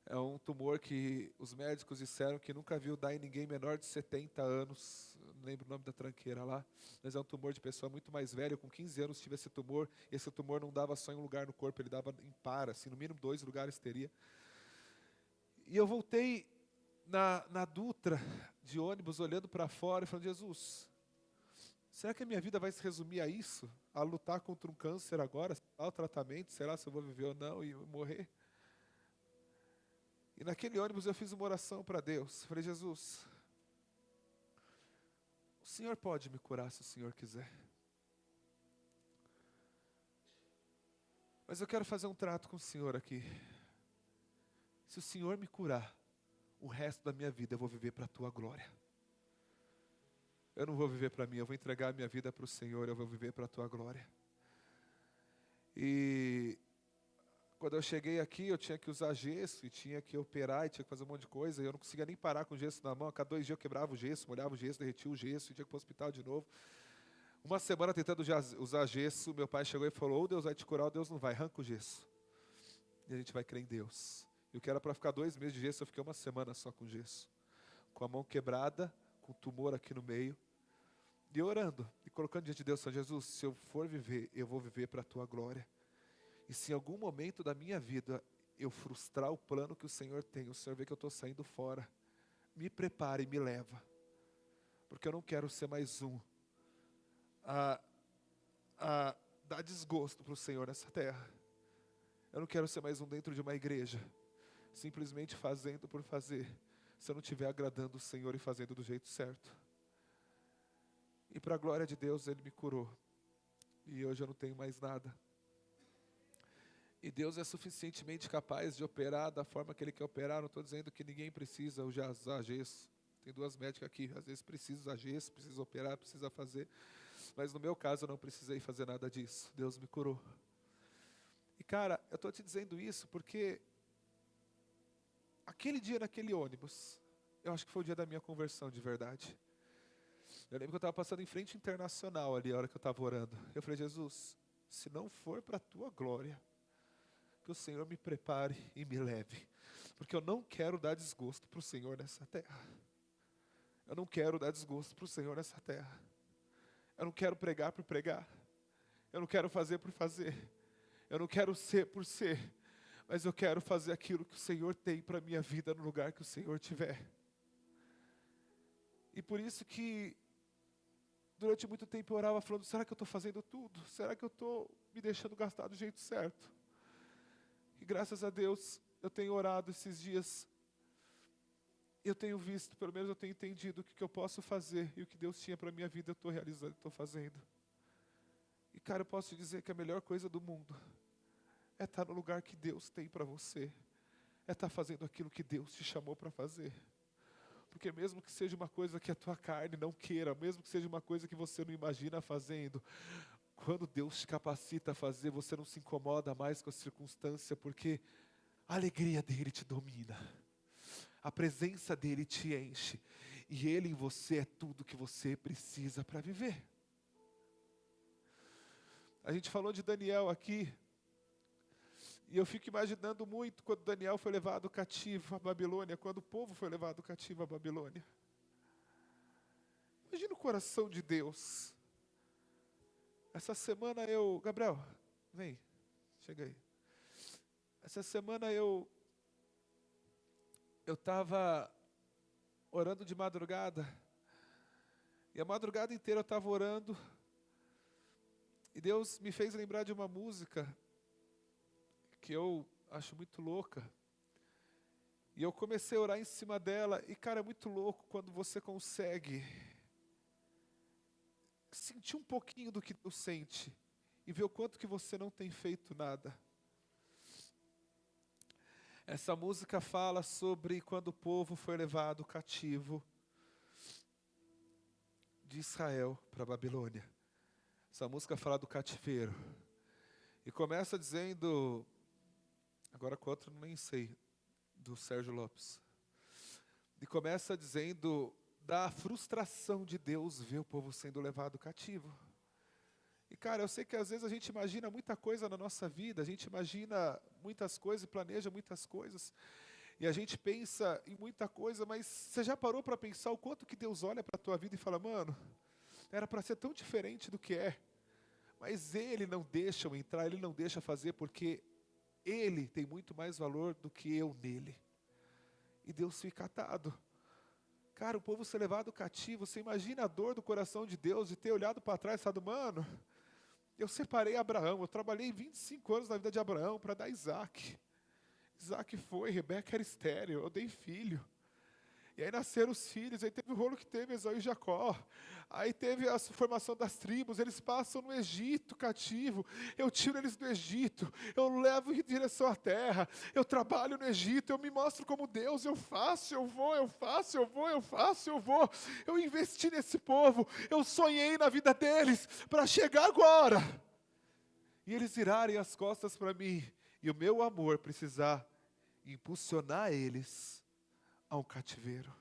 É um tumor que os médicos disseram que nunca viu dar em ninguém menor de 70 anos. Não lembro o nome da tranqueira lá. Mas é um tumor de pessoa muito mais velha. Eu, com 15 anos tive esse tumor. E esse tumor não dava só em um lugar no corpo, ele dava em par, assim, no mínimo 2 lugares teria. E eu voltei na Dutra de ônibus, olhando para fora e falando: Jesus, será que a minha vida vai se resumir a isso? A lutar contra um câncer agora, o tratamento, será se eu vou viver ou não e morrer? E naquele ônibus eu fiz uma oração para Deus. Falei: Jesus, o Senhor pode me curar se o Senhor quiser. Mas eu quero fazer um trato com o Senhor aqui. Se o Senhor me curar, o resto da minha vida eu vou viver para a Tua glória. Eu não vou viver para mim, eu vou entregar a minha vida para o Senhor, eu vou viver para a Tua glória. E quando eu cheguei aqui, eu tinha que usar gesso, e tinha que operar, e tinha que fazer um monte de coisa, e eu não conseguia nem parar com o gesso na mão. A cada 2 dias eu quebrava o gesso, molhava o gesso, derretia o gesso, e tinha que ir para o hospital de novo. Uma semana tentando usar gesso, meu pai chegou e falou: ou Deus vai te curar ou Deus não vai, arranca o gesso. E a gente vai crer em Deus. E o que era para ficar 2 meses de gesso, eu fiquei uma semana só com gesso. Com a mão quebrada, com tumor aqui no meio. E orando, e colocando diante de Deus: Senhor Jesus, se eu for viver, eu vou viver para a Tua glória. E se em algum momento da minha vida eu frustrar o plano que o Senhor tem, o Senhor vê que eu estou saindo fora, me prepare e me leva. Porque eu não quero ser mais um a dar desgosto para o Senhor nessa terra. Eu não quero ser mais um dentro de uma igreja, simplesmente fazendo por fazer, se eu não estiver agradando o Senhor e fazendo do jeito certo. E para a glória de Deus, Ele me curou. E hoje eu não tenho mais nada. E Deus é suficientemente capaz de operar da forma que Ele quer operar. Não estou dizendo que ninguém precisa usar gesso. Tem 2 médicas aqui, às vezes precisa usar gesso, precisa operar, precisa fazer. Mas no meu caso eu não precisei fazer nada disso. Deus me curou. E cara, eu estou te dizendo isso porque aquele dia naquele ônibus, eu acho que foi o dia da minha conversão de verdade. Eu lembro que eu estava passando em frente internacional ali, a hora que eu estava orando. Eu falei: Jesus, se não for para a Tua glória, que o Senhor me prepare e me leve. Porque eu não quero dar desgosto para o Senhor nessa terra. Eu não quero dar desgosto para o Senhor nessa terra. Eu não quero pregar por pregar. Eu não quero fazer por fazer. Eu não quero ser por ser. Mas eu quero fazer aquilo que o Senhor tem para a minha vida no lugar que o Senhor tiver. E por isso que durante muito tempo eu orava falando, será que eu estou fazendo tudo? Será que eu estou me deixando gastar do jeito certo? E graças a Deus eu tenho orado esses dias. Eu tenho visto, pelo menos eu tenho entendido o que eu posso fazer. E o que Deus tinha para a minha vida eu estou realizando, estou fazendo. E cara, eu posso te dizer que a melhor coisa do mundo é estar no lugar que Deus tem para você. É estar fazendo aquilo que Deus te chamou para fazer. Porque mesmo que seja uma coisa que a tua carne não queira, mesmo que seja uma coisa que você não imagina fazendo, quando Deus te capacita a fazer, você não se incomoda mais com a circunstância, porque a alegria dele te domina. A presença dele te enche. E ele em você é tudo que você precisa para viver. A gente falou de Daniel aqui. E eu fico imaginando muito quando Daniel foi levado cativo à Babilônia, quando o povo foi levado cativo à Babilônia. Imagina o coração de Deus. Essa semana Gabriel, vem, chega aí. Essa semana eu estava orando de madrugada. E a madrugada inteira eu estava orando. E Deus me fez lembrar de uma música que eu acho muito louca. E eu comecei a orar em cima dela. E cara, é muito louco quando você consegue sentir um pouquinho do que Deus sente. E ver o quanto que você não tem feito nada. Essa música fala sobre quando o povo foi levado cativo de Israel para a Babilônia. Essa música fala do cativeiro. E começa dizendo, agora com outro nem sei, do Sérgio Lopes. E começa dizendo da frustração de Deus ver o povo sendo levado cativo. E cara, eu sei que às vezes a gente imagina muita coisa na nossa vida, a gente imagina muitas coisas e planeja muitas coisas. E a gente pensa em muita coisa, mas você já parou para pensar o quanto que Deus olha para a tua vida e fala, mano, era para ser tão diferente do que é. Mas Ele não deixa eu entrar, Ele não deixa fazer, porque Ele tem muito mais valor do que eu nele. E Deus fica atado. Cara, o povo ser levado cativo, você imagina a dor do coração de Deus, de ter olhado para trás e falado, mano, eu separei Abraão, eu trabalhei 25 anos na vida de Abraão para dar Isaac. Isaac foi, Rebeca era estéril, eu dei filho. E aí nasceram os filhos, aí teve o rolo que teve Esaú e Jacó. Aí teve a formação das tribos, eles passam no Egito cativo. Eu tiro eles do Egito, eu levo em direção à terra. Eu trabalho no Egito, eu me mostro como Deus, eu faço, eu vou, eu faço, eu vou, eu faço, eu vou. Eu investi nesse povo, eu sonhei na vida deles para chegar agora. E eles virarem as costas para mim. E o meu amor precisar impulsionar eles a um cativeiro.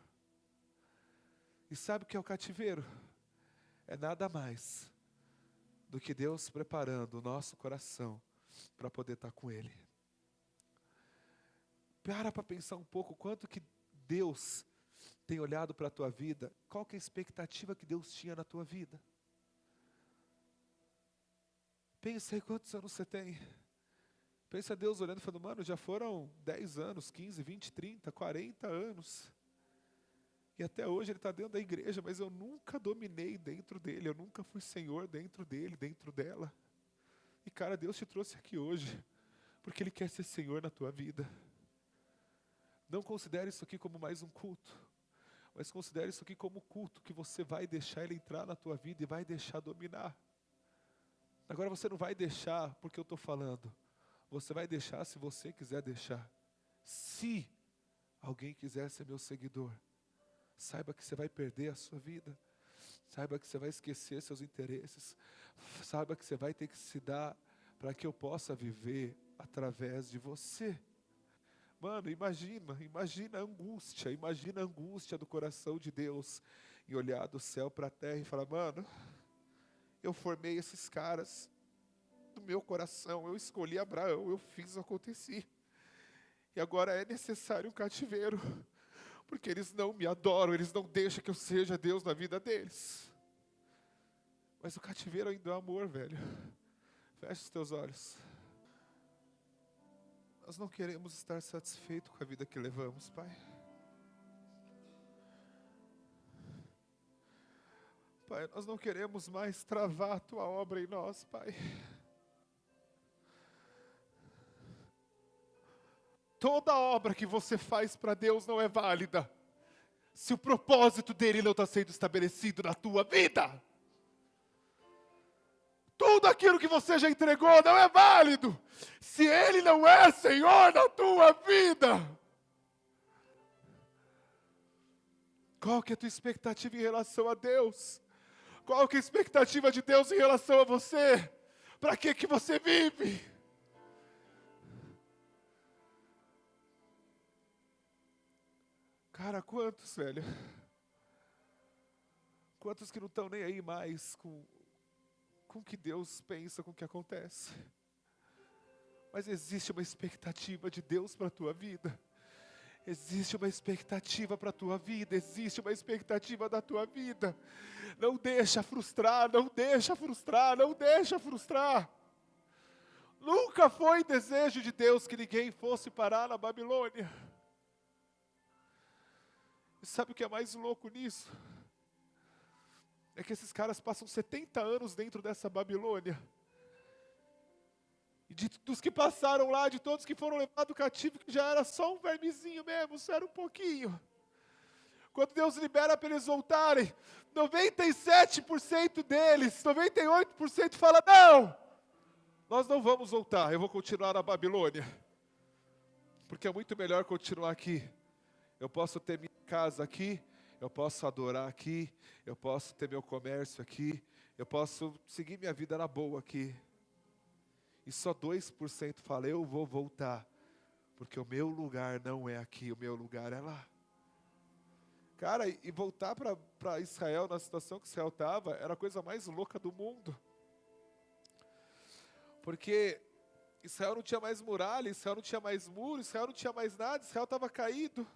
E sabe o que é o cativeiro? É nada mais do que Deus preparando o nosso coração para poder estar com Ele. Para pensar um pouco quanto que Deus tem olhado para a tua vida, qual que é a expectativa que Deus tinha na tua vida. Pensa aí quantos anos você tem. Pensa Deus olhando e falando, mano, já foram 10 anos, 15, 20, 30, 40 anos. E até hoje ele está dentro da igreja, mas eu nunca dominei dentro dele, eu nunca fui senhor dentro dele, dentro dela. E cara, Deus te trouxe aqui hoje, porque Ele quer ser senhor na tua vida. Não considere isso aqui como mais um culto, mas considere isso aqui como culto que você vai deixar Ele entrar na tua vida e vai deixar dominar. Agora você não vai deixar porque eu estou falando. Você vai deixar se você quiser deixar. Se alguém quiser ser meu seguidor, saiba que você vai perder a sua vida. Saiba que você vai esquecer seus interesses. Saiba que você vai ter que se dar para que eu possa viver através de você. Mano, imagina a angústia do coração de Deus em olhar do céu para a terra e falar, mano, eu formei esses caras do meu coração, eu escolhi Abraão, eu fiz acontecer. E agora é necessário um cativeiro. porque eles não me adoram, eles não deixam que eu seja Deus na vida deles. Mas o cativeiro ainda é amor, velho. Fecha os teus olhos. Nós não queremos estar satisfeitos com a vida que levamos, Pai. Pai, nós não queremos mais travar a Tua obra em nós, Pai. Toda obra que você faz para Deus não é válida se o propósito dele não está sendo estabelecido na tua vida. Tudo aquilo que você já entregou não é válido se ele não é Senhor na tua vida. Qual que é a tua expectativa em relação a Deus? Qual que é a expectativa de Deus em relação a você? Para que você vive? Cara, quantos, velho? Quantos que não estão nem aí mais com o que Deus pensa, com o que acontece? Mas existe uma expectativa de Deus para a tua vida. Existe uma expectativa para a tua vida. Existe uma expectativa da tua vida. Não deixa frustrar, não deixa frustrar, não deixa frustrar. Nunca foi desejo de Deus que ninguém fosse parar na Babilônia. E sabe o que é mais louco nisso? É que esses caras passam 70 anos dentro dessa Babilônia. E dos que passaram lá, de todos que foram levados cativo, que já era só um vermezinho mesmo, só era um pouquinho. Quando Deus libera para eles voltarem, 97% deles, 98% fala, não, nós não vamos voltar, eu vou continuar na Babilônia. Porque é muito melhor continuar aqui. Eu posso ter minha casa aqui, eu posso adorar aqui, eu posso ter meu comércio aqui, eu posso seguir minha vida na boa aqui. E só 2% fala, eu vou voltar, porque o meu lugar não é aqui, o meu lugar é lá. Cara, e voltar para Israel, na situação que Israel estava, era a coisa mais louca do mundo. Porque Israel não tinha mais muralha, Israel não tinha mais muro, Israel não tinha mais nada, Israel estava caído.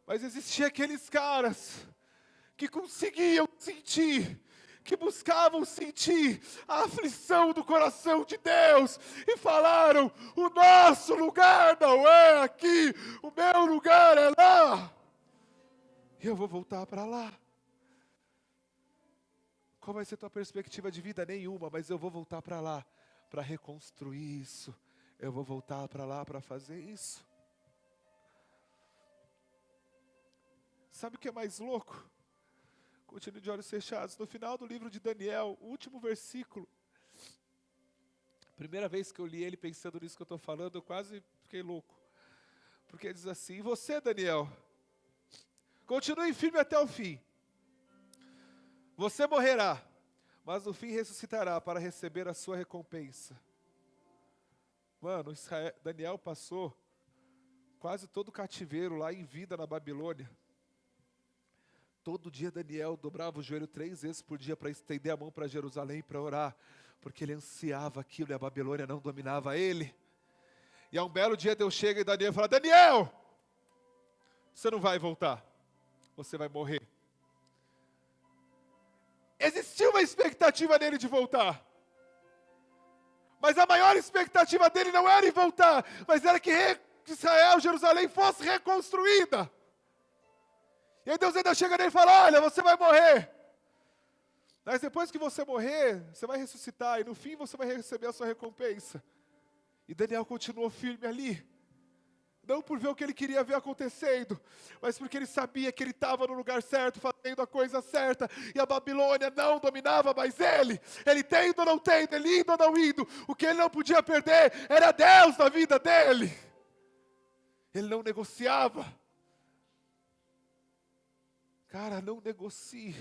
Mas existiam aqueles caras que conseguiam sentir, que buscavam sentir a aflição do coração de Deus e falaram, o nosso lugar não é aqui, o meu lugar é lá. E eu vou voltar para lá. Qual vai ser a tua perspectiva de vida? Nenhuma, mas eu vou voltar para lá, para reconstruir isso. Eu vou voltar para lá para fazer isso. Sabe o que é mais louco? Continue de olhos fechados. No final do livro de Daniel, o último versículo. Primeira vez que eu li ele pensando nisso que eu estou falando, eu quase fiquei louco. Porque ele diz assim, e você, Daniel, continue firme até o fim. Você morrerá, mas no fim ressuscitará para receber a sua recompensa. Mano, Daniel passou quase todo o cativeiro lá em vida na Babilônia. Todo dia Daniel dobrava o joelho 3 vezes por dia para estender a mão para Jerusalém para orar, porque ele ansiava aquilo e a Babilônia não dominava ele. E a um belo dia Deus chega e Daniel fala, Daniel, você não vai voltar, você vai morrer. Existia uma expectativa nele de voltar, mas a maior expectativa dele não era em voltar, mas era que Israel, Jerusalém fosse reconstruída. E aí Deus ainda chega nele e fala, olha, você vai morrer. Mas depois que você morrer, você vai ressuscitar. E no fim você vai receber a sua recompensa. E Daniel continuou firme ali. Não por ver o que ele queria ver acontecendo, mas porque ele sabia que ele estava no lugar certo, fazendo a coisa certa. E a Babilônia não dominava mais ele. Ele tendo ou não tendo, ele indo ou não indo. O que ele não podia perder era Deus na vida dele. Ele não negociava. Cara, não negocie.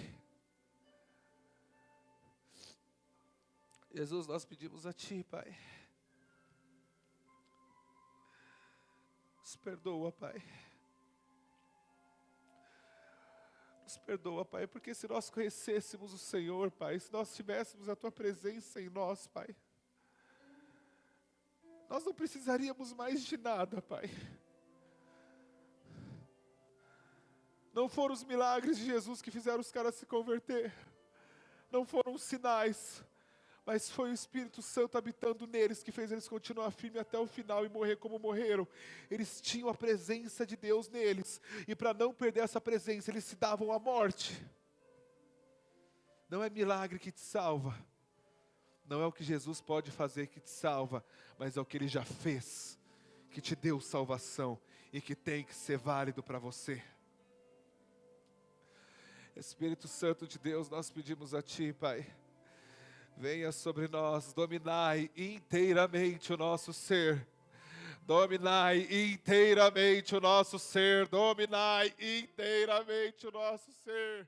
Jesus, nós pedimos a Ti, Pai. Nos perdoa, Pai. Nos perdoa, Pai, porque se nós conhecêssemos o Senhor, Pai, se nós tivéssemos a Tua presença em nós, Pai, nós não precisaríamos mais de nada, Pai. Não foram os milagres de Jesus que fizeram os caras se converter. Não foram os sinais. Mas foi o Espírito Santo habitando neles que fez eles continuar firmes até o final e morrer como morreram. Eles tinham a presença de Deus neles. E para não perder essa presença, eles se davam à morte. Não é milagre que te salva. Não é o que Jesus pode fazer que te salva. Mas é o que Ele já fez, que te deu salvação e que tem que ser válido para você. Espírito Santo de Deus, nós pedimos a Ti, Pai. Venha sobre nós, dominai inteiramente o nosso ser. Dominai inteiramente o nosso ser. Dominai inteiramente o nosso ser.